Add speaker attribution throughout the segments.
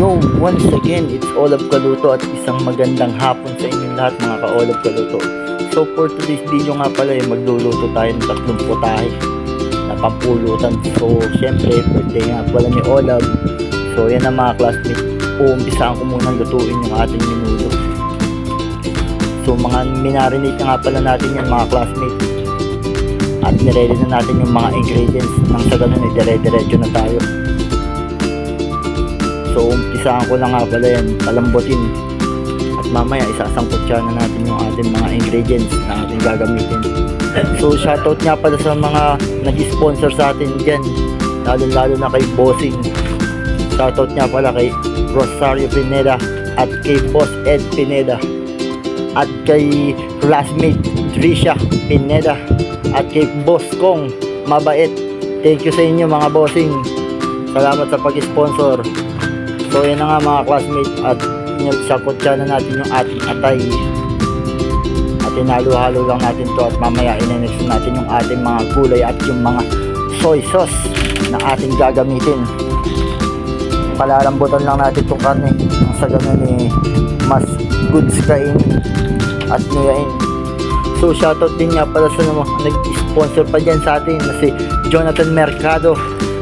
Speaker 1: Yo, once again, it's Olab Kaluto at isang magandang hapon sa inyong lahat mga ka-Olab Kaluto. So for today's video nga pala magluluto tayo ng tatlong putahe na pampulutan. So syempre, birthday nga pala ni Olab. So yan ang mga classmates, uumpisaan ko muna lutuin yung ating menudo. So mga minarinate na nga pala natin yan mga classmates. At niready na natin yung mga ingredients nang sa ganun ay dire-diretso na tayo. So umpisaan ko lang nga pala yan, palambutin. At mamaya isasangkot siya na natin yung ating mga ingredients na ating gagamitin. So shoutout nga pala sa mga nag-sponsor sa atin dyan, lalo na kay Bossing. Shoutout nga pala kay Rosario Pineda at kay Boss Ed Pineda at kay classmate Trisha Pineda at kay Boss Kong Mabait. Thank you sa inyo mga bossing, salamat sa pag-sponsor. So yan na nga mga classmates, at sakot na natin yung ating atay at hinalo-halo lang natin to, at mamaya inenex natin yung ating mga gulay at yung mga soy sauce na ating gagamitin. Palalambutan lang natin itong karne nang sa ganun mas goods kainin at nuyain. So shoutout din nga pala sa nag-sponsor pa dyan sa atin na si Jonathan Mercado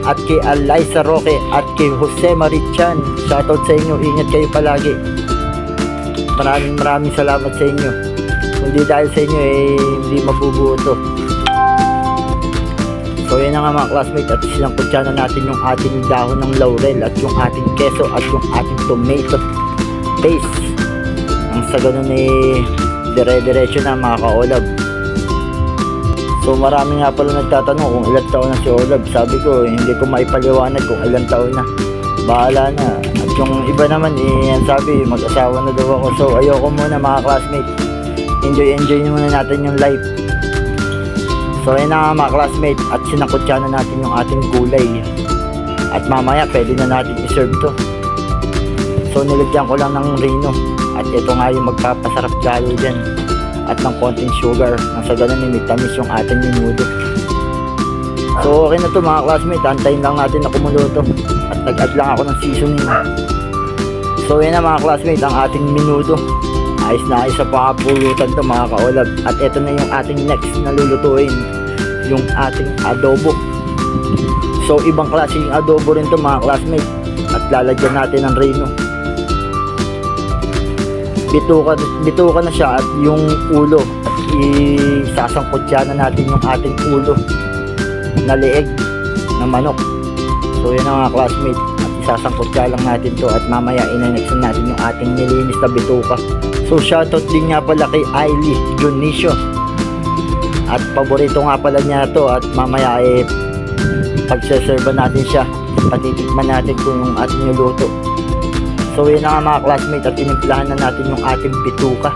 Speaker 1: at kay Eliza Roque at kay Jose Marichan. Shoutout sa inyo, ingat kayo palagi. Maraming salamat sa inyo. Hindi dahil sa inyo hindi mabubuo to. So yan na nga mga classmates, at sinangkot na natin yung ating dahon ng laurel at yung ating keso at yung ating tomato paste. Ang sa ganun dire-diretso na mga ka-Olab. So marami nga pala nagtatanong kung ilang taon na si Olab. Sabi ko hindi ko maipaliwanag kung ilang taon na, bahala na. At yung iba naman sabi mag-asawa na daw ako. So ayoko muna mga classmates, enjoy muna natin yung life. So ayun na nga mga classmates, at sinakutya na natin yung ating gulay at mamaya pwede na natin i-serve to. So nilagyan ko lang ng Reno, at ito nga yung magpapasarap lalo dyan, at ng konting sugar nang sa ganun may tamis yung ating menudo. So okay na to mga classmates, antayin lang natin na kumuluto at nag-add lang ako ng seasoning. So yan na mga classmates, ang ating menudo ayos na ayos sa pangapulutan to mga ka-Olab. At ito na yung ating next na lulutuin, yung ating adobo. So ibang klase yung adobo rin to mga classmates, at lalagyan natin ng Reno. Bituka na siya, at yung ulo at isasangkutya na natin yung ating ulo na leeg na manok. So yun ang mga classmates, at isasangkutya lang natin to, at mamaya inanexan natin yung ating nilinis na bituka. So shoutout din nga pala kay Ailey Dionisio, at paborito nga pala niya to, at mamaya pagseserva natin siya, patitikman natin kung yung ating niluto. So yun na nga mga classmates, at tinimplahan na natin yung ating bituka.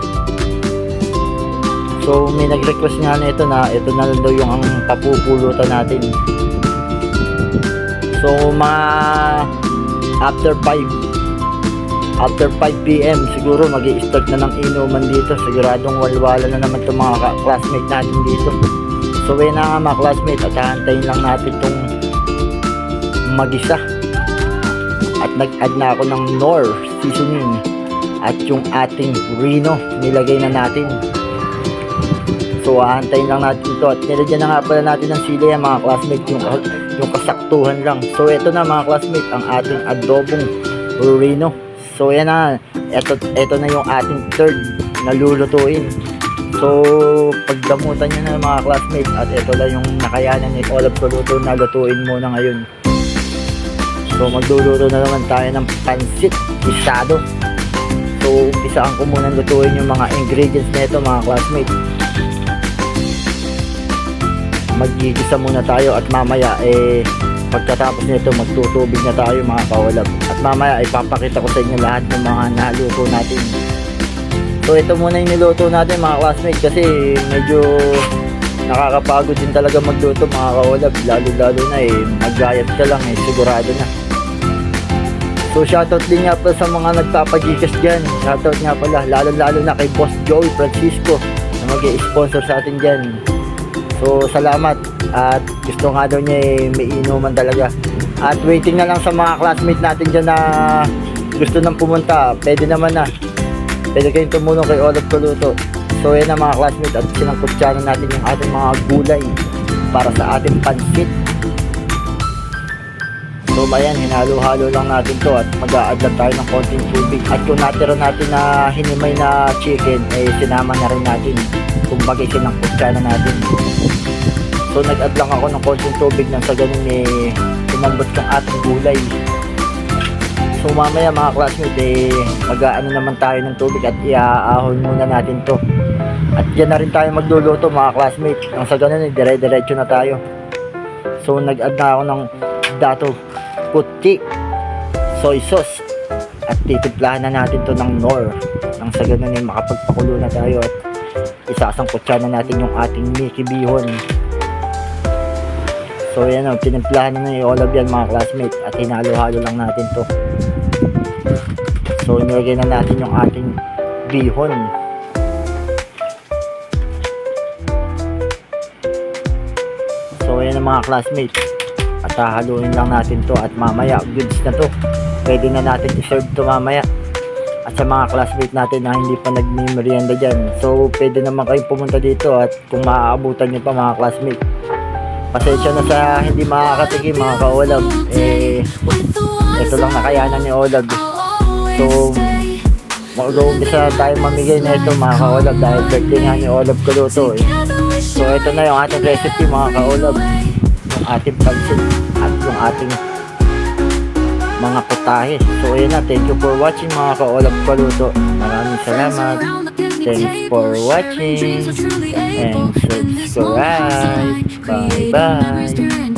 Speaker 1: So may nag-request nga na ito na daw yung ang papupulutan natin. So mga after 5 PM siguro magi-start na ng inuman dito. Siguradong walwala na naman itong mga classmates natin dito. So yun na nga mga classmates, at hahantayin lang natin itong magisa. At nag-add na ako ng Knorr seasoning, at yung ating Reno nilagay na natin. So aantayin lang natin ito, at nilagyan na nga pala natin ng sili mga classmates, yung kasaktuhan lang. So ito na mga classmates, ang ating adobong Reno. So yan na, ito na yung ating third na lulutuin. So pagdamutan nyo na mga classmates, at ito lang yung nakayanan ni Olab Kaluto na lutuin muna ngayon. So magluluto na naman tayo ng pansit gisado. So umpisaan ko muna lutuin yung mga ingredients nito mga classmates. Magigisa muna tayo, at mamaya pagkatapos nito magtutubig na tayo mga ka-Olab. At mamaya ipapakita ko sa inyo lahat ng mga naluto natin. So ito muna yung niluto natin mga classmates, kasi medyo nakakapagod din talaga magluto mga ka-Olab, lalo na mag-diet ka lang sigurado na. So shoutout din nga pala sa mga nagpapagikas dyan. Shoutout nga pala lalo na kay Boss Joey Francisco na mag-i-sponsor sa atin dyan. So salamat, at gusto nga daw niya may inuman talaga. At waiting na lang sa mga classmates natin dyan na gusto nang pumunta, pwede naman na. Pwede kayong tumulong kay Olaf Kaluto. So yan na mga classmates, at sinangkutsanan natin yung ating mga gulay para sa ating pansit. So ayan, hinalo-halo lang natin to at mag-a-add lang tayo ng konting tubig. At kung natira natin na hinimay na chicken, eh sinama na rin natin. Kumbaga sinangkutsanan natin. So nag-add lang ako ng konting tubig nang sa ganun eh umambot yung ating gulay. So mamaya mga classmates eh mag-aano naman tayo ng tubig at iaahon muna natin to. At dyan na rin tayo magluluto mga classmates. Nang sa ganun eh dire-diretso na tayo. So nag-add na ako ng dato puti, soy sauce, at titimplahan na natin to ng nor. Nang sa ganun eh makapagpakulo na tayo at isasangkutsa na natin yung ating Mickey bihon. So yan o, tinimplahan na yung Olaf yan mga classmates at hinalo-halo lang natin to. So nilagay na natin yung ating bihon. So yan ang mga classmates, at hahaluin lang natin to at mamaya goods na to, pwede na natin i-serve to mamaya. At sa mga classmates natin na hindi pa nagmimerienda dyan, so pwede naman kayong pumunta dito. At kung maaabutan nyo pa mga classmates, pasensya na sa hindi makakatikim mga ka-Olaf, eh ito lang nakayanan ni Olaf. So mag-uumpisa tayo mamigay na ito mga ka-Olaf dahil birthday nga ni Olaf Kaluto eh. So ito na yung ating recipe mga ka-Olaf, yung ating pansit at yung ating mga putahe. So ayan na, thank you for watching mga ka-Olaf Kaluto. Maraming salamat. Thanks for watching and subscribe. Bye bye.